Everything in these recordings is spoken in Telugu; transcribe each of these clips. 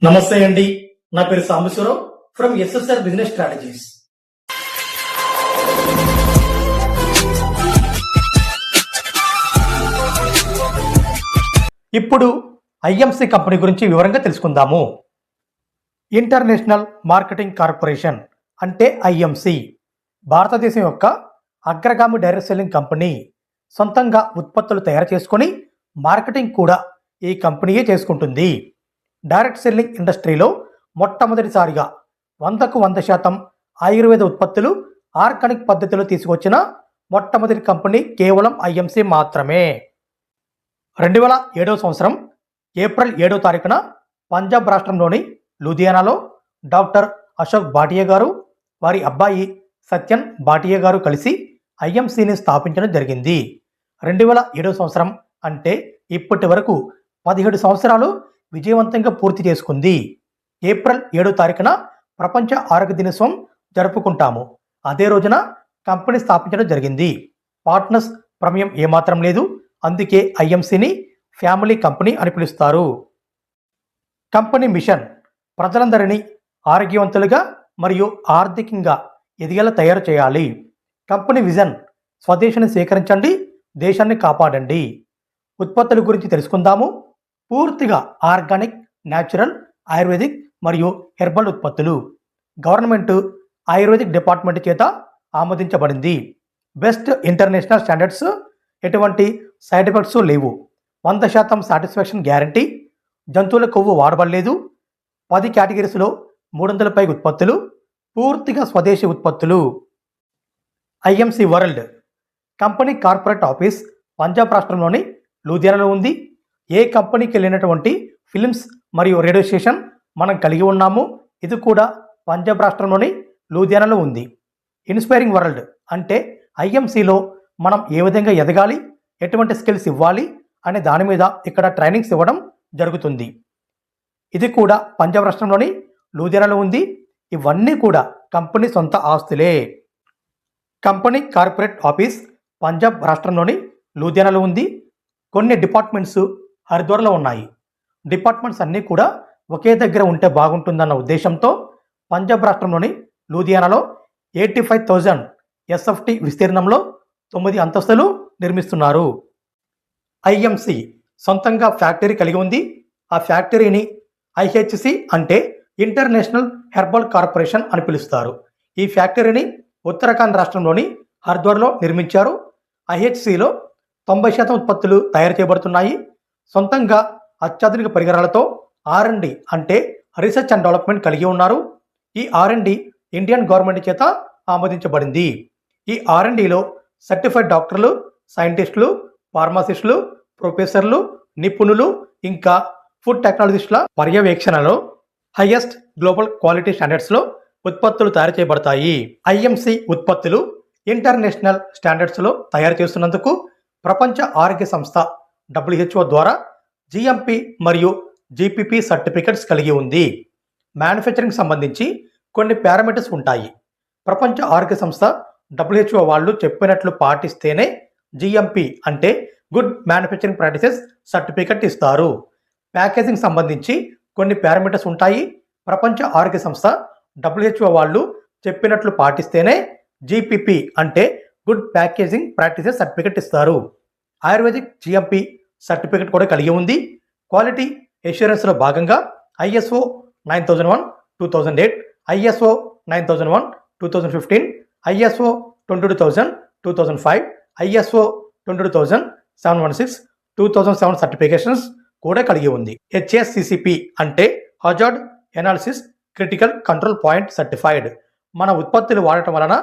నమస్తే అండి. నా పేరు Sambasivarao from SSR business strategies. ఇప్పుడు ఐఎంసి కంపెనీ గురించి వివరంగా తెలుసుకుందాము. ఇంటర్నేషనల్ మార్కెటింగ్ కార్పొరేషన్ అంటే ఐఎంసి భారతదేశం యొక్క అగ్రగామి డైరెక్ట్ సెల్లింగ్ కంపెనీ. సొంతంగా ఉత్పత్తులు తయారు చేసుకొని మార్కెటింగ్ కూడా ఈ కంపెనీయే చేసుకుంటుంది. డైరెక్ట్ సెల్లింగ్ ఇండస్ట్రీలో మొట్టమొదటిసారిగా 100% ఆయుర్వేద ఉత్పత్తులు ఆర్గానిక్ పద్ధతిలో తీసుకొచ్చిన మొట్టమొదటి కంపెనీ కేవలం ఐఎంసి మాత్రమే. 2007 సంవత్సరం ఏప్రిల్ 7వ తారీఖున పంజాబ్ రాష్ట్రంలోని లూధియానాలో డాక్టర్ అశోక్ భాటియా గారు, వారి అబ్బాయి సత్యన్ భాటియా గారు కలిసి ఐఎంసిని స్థాపించడం జరిగింది. 2007 సంవత్సరం అంటే ఇప్పటి వరకు 17 సంవత్సరాలు విజయవంతంగా పూర్తి చేసుకుంది. ఏప్రిల్ 7వ తారీఖున ప్రపంచ ఆరోగ్య దినోత్సవం జరుపుకుంటాము. అదే రోజున కంపెనీ స్థాపించడం జరిగింది. పార్ట్నర్స్ ప్రమేయం ఏమాత్రం లేదు. అందుకే ఐఎంసిని ఫ్యామిలీ కంపెనీ అని పిలుస్తారు. కంపెనీ మిషన్ ప్రజలందరినీ ఆరోగ్యవంతులుగా మరియు ఆర్థికంగా ఎదిగేలా తయారు చేయాలి. కంపెనీ విజన్ స్వదేశాన్ని స్వీకరించండి, దేశాన్ని కాపాడండి. ఉత్పత్తుల గురించి తెలుసుకుందాము. పూర్తిగా ఆర్గానిక్, న్యాచురల్, ఆయుర్వేదిక్ మరియు హెర్బల్ ఉత్పత్తులు. గవర్నమెంట్ ఆయుర్వేదిక్ డిపార్ట్మెంట్ చేత ఆమోదించబడింది. బెస్ట్ ఇంటర్నేషనల్ స్టాండర్డ్స్, ఎటువంటి సైడ్ ఎఫెక్ట్స్ లేవు. 100% సాటిస్ఫాక్షన్ గ్యారంటీ. జంతువుల కొవ్వు వాడబడలేదు. 10 కేటగిరీస్లో 300 పైగా ఉత్పత్తులు, పూర్తిగా స్వదేశీ ఉత్పత్తులు. IMC world company corporate office Punjab రాష్ట్రంలోని లూధియానాలో ఉంది. ఏ కంపెనీకి వెళ్ళినటువంటి ఫిల్మ్స్ మరియు రేడియో స్టేషన్ మనం కలిగి ఉన్నాము. ఇది కూడా పంజాబ్ రాష్ట్రంలోని లూధియానాలో ఉంది. ఇన్స్పైరింగ్ వరల్డ్ అంటే ఐఎంసిలో మనం ఏ విధంగా ఎదగాలి, ఎటువంటి స్కిల్స్ ఇవ్వాలి అనే దాని మీద ఇక్కడ ట్రైనింగ్స్ ఇవ్వడం జరుగుతుంది. ఇది కూడా పంజాబ్ రాష్ట్రంలోని లూధియానాలో ఉంది. ఇవన్నీ కూడా కంపెనీ సొంత ఆస్తులే. కంపెనీ కార్పొరేట్ ఆఫీస్ పంజాబ్ రాష్ట్రంలోని లూధియానాలో ఉంది. కొన్ని డిపార్ట్మెంట్స్ హరిద్వార్లో ఉన్నాయి. డిపార్ట్మెంట్స్ అన్నీ కూడా ఒకే దగ్గర ఉంటే బాగుంటుందన్న ఉద్దేశంతో పంజాబ్ రాష్ట్రంలోని లూధియానాలో 85,000 ఎస్ఎఫ్టీ విస్తీర్ణంలో 9 అంతస్తులు నిర్మిస్తున్నారు. ఐఎంసి సొంతంగా ఫ్యాక్టరీ కలిగి ఉంది. ఆ ఫ్యాక్టరీని ఐహెచ్సి అంటే ఇంటర్నేషనల్ హెర్బల్ కార్పొరేషన్ అని పిలుస్తారు. ఈ ఫ్యాక్టరీని ఉత్తరాఖండ్ రాష్ట్రంలోని హరిద్వార్లో నిర్మించారు. ఐహెచ్సిలో 90% ఉత్పత్తులు తయారు చేయబడుతున్నాయి. సొంతంగా అత్యాధునిక పరికరాలతో R&D అంటే రీసెర్చ్ అండ్ డెవలప్మెంట్ కలిగి ఉన్నారు. ఈ R&D ఇండియన్ గవర్నమెంట్ చేత ఆమోదించబడింది. ఈ R&Dలో సర్టిఫైడ్ డాక్టర్లు, సైంటిస్టులు, ఫార్మసిస్టులు, ప్రొఫెసర్లు, నిపుణులు, ఇంకా ఫుడ్ టెక్నాలజిస్టుల పర్యవేక్షణలో హైయెస్ట్ గ్లోబల్ క్వాలిటీ స్టాండర్డ్స్లో ఉత్పత్తులు తయారు చేయబడతాయి. ఐఎంసి ఉత్పత్తులు ఇంటర్నేషనల్ స్టాండర్డ్స్లో తయారు చేస్తున్నందుకు ప్రపంచ ఆరోగ్య సంస్థ WHO ద్వారా GMP మరియు GPP సర్టిఫికెట్స్ కలిగి ఉంది. మ్యానుఫ్యాక్చరింగ్ సంబంధించి కొన్ని పారామీటర్స్ ఉంటాయి. ప్రపంచ ఆరోగ్య సంస్థ WHO వాళ్ళు చెప్పినట్లు పాటిస్తేనే GMP అంటే గుడ్ మ్యానుఫ్యాక్చరింగ్ ప్రాక్టీసెస్ సర్టిఫికెట్ ఇస్తారు. ప్యాకేజింగ్ సంబంధించి కొన్ని పారామీటర్స్ ఉంటాయి. ప్రపంచ ఆరోగ్య సంస్థ WHO వాళ్ళు చెప్పినట్లు పాటిస్తేనే GPP అంటే గుడ్ ప్యాకేజింగ్ ప్రాక్టీసెస్ సర్టిఫికెట్ ఇస్తారు. ఆయుర్వేదిక్ GMP సర్టిఫికెట్ కూడా కలిగి ఉంది. క్వాలిటీ ఎష్యూరెన్స్లో భాగంగా ISO 9001 2008, ISO 9001 2015, ISO 22000 2005, ISO 22000 716 2007 certifications కూడా కలిగి ఉంది. HACCP అంటే hazard analysis critical control point certified. మన ఉత్పత్తులు వాడటం వలన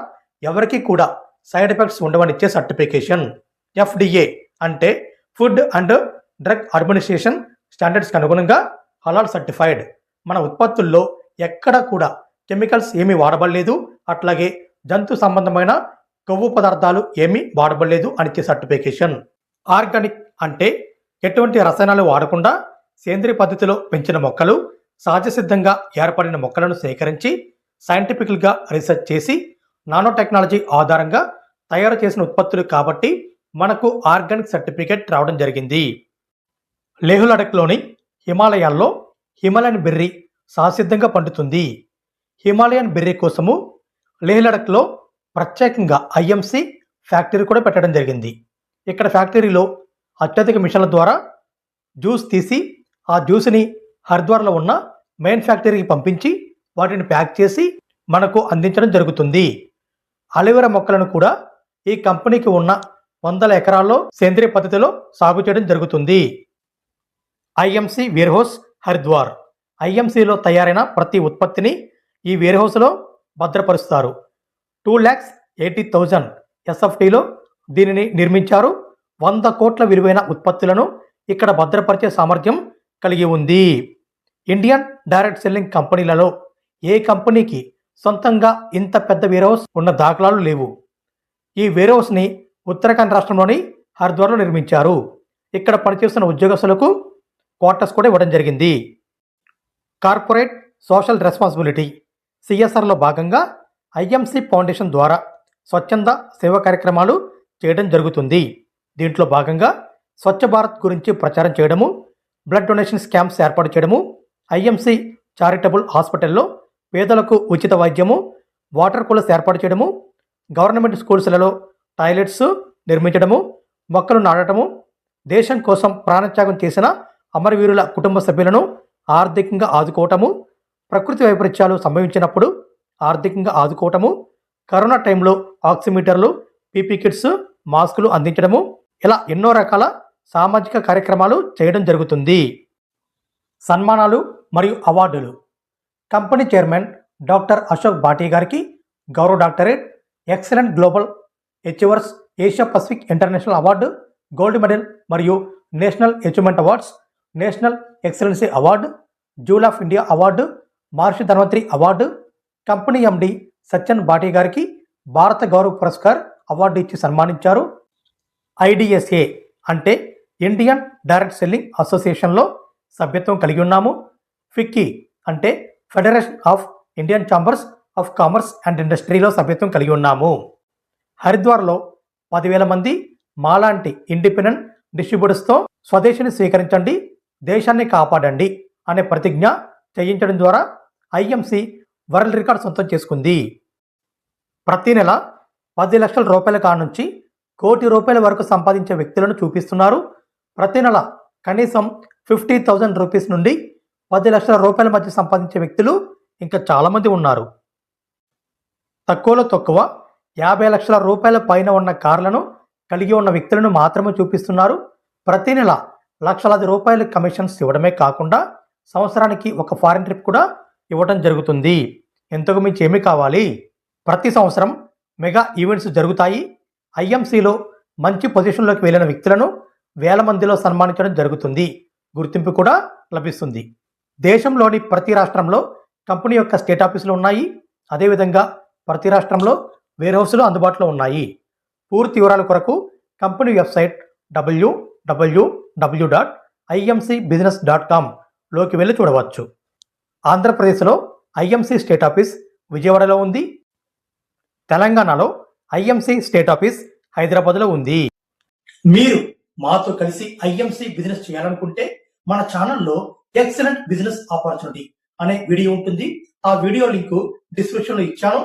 ఎవరికి కూడా సైడ్ ఎఫెక్ట్స్ ఉండవని ఇచ్చే సర్టిఫికేషన్. FDA అంటే ఫుడ్ అండ్ డ్రగ్ అడ్మినిస్ట్రేషన్ స్టాండర్డ్స్కి అనుగుణంగా హలాల్ సర్టిఫైడ్. మన ఉత్పత్తుల్లో ఎక్కడ కూడా కెమికల్స్ ఏమీ వాడబడలేదు, అట్లాగే జంతు సంబంధమైన కొవ్వు పదార్థాలు ఏమీ వాడబడలేదు అనిచ్చే సర్టిఫికేషన్. ఆర్గానిక్ అంటే ఎటువంటి రసాయనాలు వాడకుండా సేంద్రియ పద్ధతిలో పెంచిన మొక్కలు, సహజ సిద్ధంగా ఏర్పడిన మొక్కలను సేకరించి సైంటిఫికల్గా రీసెర్చ్ చేసి నానో టెక్నాలజీ ఆధారంగా తయారు చేసిన ఉత్పత్తులు కాబట్టి మనకు ఆర్గానిక్ సర్టిఫికేట్ రావడం జరిగింది. లేహ్ లడఖ్లోని హిమాలయాల్లో హిమాలయన్ బెర్రీ సహసిద్ధంగా పండుతుంది. హిమాలయన్ బెర్రీ కోసము లేహ్ లడఖ్లో ప్రత్యేకంగా ఐఎంసి ఫ్యాక్టరీ కూడా పెట్టడం జరిగింది. ఇక్కడ ఫ్యాక్టరీలో అత్యధిక మిషన్ల ద్వారా జ్యూస్ తీసి ఆ జ్యూస్ని హరిద్వార్లో ఉన్న మెయిన్ ఫ్యాక్టరీకి పంపించి వాటిని ప్యాక్ చేసి మనకు అందించడం జరుగుతుంది. అలోవెరా మొక్కలను కూడా ఈ కంపెనీకి ఉన్న 100 ఎకరాల్లో సేంద్రియ పద్ధతిలో సాగు చేయడం జరుగుతుంది. IMC warehouse Haridwar. ఐఎంసిలో తయారైన ప్రతి ఉత్పత్తిని ఈ వేర్హౌస్లో భద్రపరుస్తారు. 2,80,000 ఎస్ఎఫ్టీలో దీనిని నిర్మించారు. 100 కోట్ల విలువైన ఉత్పత్తులను ఇక్కడ భద్రపరిచే సామర్థ్యం కలిగి ఉంది. ఇండియన్ డైరెక్ట్ సెల్లింగ్ కంపెనీలలో ఏ కంపెనీకి సొంతంగా ఇంత పెద్ద వేర్హౌస్ ఉన్న దాఖలాలు లేవు. ఈ వేర్హౌస్ని ఉత్తరాఖండ్ రాష్ట్రంలోని హరిద్వార్లో నిర్మించారు. ఇక్కడ పనిచేస్తున్న ఉద్యోగస్తులకు క్వార్టర్స్ కూడా ఇవ్వడం జరిగింది. కార్పొరేట్ సోషల్ రెస్పాన్సిబిలిటీ సిఎస్ఆర్లో భాగంగా ఐఎంసి ఫౌండేషన్ ద్వారా స్వచ్ఛంద సేవా కార్యక్రమాలు చేయడం జరుగుతుంది. దీంట్లో భాగంగా స్వచ్ఛ భారత్ గురించి ప్రచారం చేయడము, బ్లడ్ డొనేషన్ క్యాంప్స్ ఏర్పాటు చేయడము, ఐఎంసి చారిటబుల్ హాస్పిటల్లో పేదలకు ఉచిత వైద్యము, వాటర్ కూలర్స్ ఏర్పాటు చేయడము, గవర్నమెంట్ స్కూల్స్లలో టాయిలెట్స్ నిర్మించడము, మొక్కలు నాటడము, దేశం కోసం ప్రాణత్యాగం చేసిన అమరవీరుల కుటుంబ సభ్యులను ఆర్థికంగా ఆదుకోవటము, ప్రకృతి వైపరీత్యాలు సంభవించినప్పుడు ఆర్థికంగా ఆదుకోవటము, కరోనా టైంలో ఆక్సిమీటర్లు, పీపీ కిట్స్, మాస్కులు అందించడము, ఇలా ఎన్నో రకాల సామాజిక కార్యక్రమాలు చేయడం జరుగుతుంది. సన్మానాలు మరియు అవార్డులు. Company chairman doctor Ashok Bhatia గారికి గౌరవ doctorate, excellent global achievers Asia Pacific international award, gold medal మరియు national achievement awards, national excellency award, jewel of India award, Maharshi Dhanvantari award, company MD Satyan Bhatia గారికి భారత గౌరవ పురస్కార్ అవార్డు ఇచ్చి సన్మానించారు. ఐడిఎస్ఏ అంటే ఇండియన్ డైరెక్ట్ సెల్లింగ్ అసోసియేషన్లో సభ్యత్వం కలిగి ఉన్నాము. ఫిక్కీ అంటే federation of Indian chambers of commerce and ఇండస్ట్రీలో సభ్యత్వం కలిగి ఉన్నాము. హరిద్వార్లో 10,000 మంది మాలాంటి ఇండిపెండెంట్ డిస్ట్రిబ్యూటర్స్తో స్వదేశీని స్వీకరించండి, దేశాన్ని కాపాడండి అనే ప్రతిజ్ఞ చేయించడం ద్వారా ఐఎంసి వరల్డ్ రికార్డ్ సొంతం చేసుకుంది. ప్రతి నెల 10 లక్షల రూపాయల కాడ నుంచి ₹1,00,00,000 వరకు సంపాదించే వ్యక్తులను చూపిస్తున్నారు. ప్రతి నెల కనీసం 50,000 రూపీస్ నుండి 10 లక్షల రూపాయల మధ్య సంపాదించే వ్యక్తులు ఇంకా చాలామంది ఉన్నారు. తక్కువలో తక్కువ 50 లక్షల రూపాయల పైన ఉన్న కార్లను కలిగి ఉన్న వ్యక్తులను మాత్రమే చూపిస్తున్నారు. ప్రతి నెల లక్షలాది రూపాయల కమిషన్స్ ఇవ్వడమే కాకుండా సంవత్సరానికి ఒక ఫారిన్ ట్రిప్ కూడా ఇవ్వడం జరుగుతుంది. ఎంతకు మించి ఏమీ కావాలి? ప్రతి సంవత్సరం మెగా ఈవెంట్స్ జరుగుతాయి. ఐఎంసిలో మంచి పొజిషన్లోకి వెళ్ళిన వ్యక్తులను 1000 మందిలో సన్మానించడం జరుగుతుంది. గుర్తింపు కూడా లభిస్తుంది. దేశంలోని ప్రతి రాష్ట్రంలో కంపెనీ యొక్క స్టేట్ ఆఫీసులు ఉన్నాయి. అదేవిధంగా ప్రతి రాష్ట్రంలో వేర్ హౌస్లు అందుబాటులో ఉన్నాయి. పూర్తి వివరాల కొరకు కంపెనీ వెబ్సైట్ www.imcbusiness.com లోకి వెళ్ళి చూడవచ్చు. ఆంధ్రప్రదేశ్లో ఐఎంసి స్టేట్ ఆఫీస్ విజయవాడలో ఉంది. తెలంగాణలో ఐఎంసి స్టేట్ ఆఫీస్ హైదరాబాద్లో ఉంది. మీరు మాతో కలిసి ఐఎంసి బిజినెస్ చేయాలనుకుంటే మన ఛానల్లో ఎక్సలెంట్ బిజినెస్ ఆపర్చునిటీ అనే వీడియో ఉంటుంది. ఆ వీడియో లింక్ డిస్క్రిప్షన్ లో ఇచ్చాను.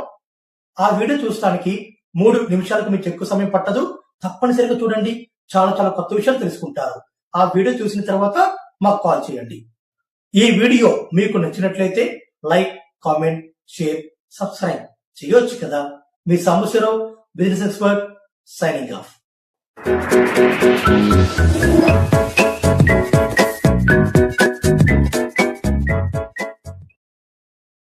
ఆ వీడియో చూడడానికి 3 నిమిషాలకు మీకు ఎక్కువ సమయం పట్టదు. తప్పనిసరిగా చూడండి. చాలా చాలా కొత్త విషయాలు తెలుసుకుంటారు. ఆ వీడియో చూసిన తర్వాత మాకు కాల్ చేయండి. ఈ వీడియో మీకు నచ్చినట్లయితే లైక్, కామెంట్, షేర్, సబ్స్క్రైబ్ చేయొచ్చు కదా. మీ Sambasivarao business expert signing of.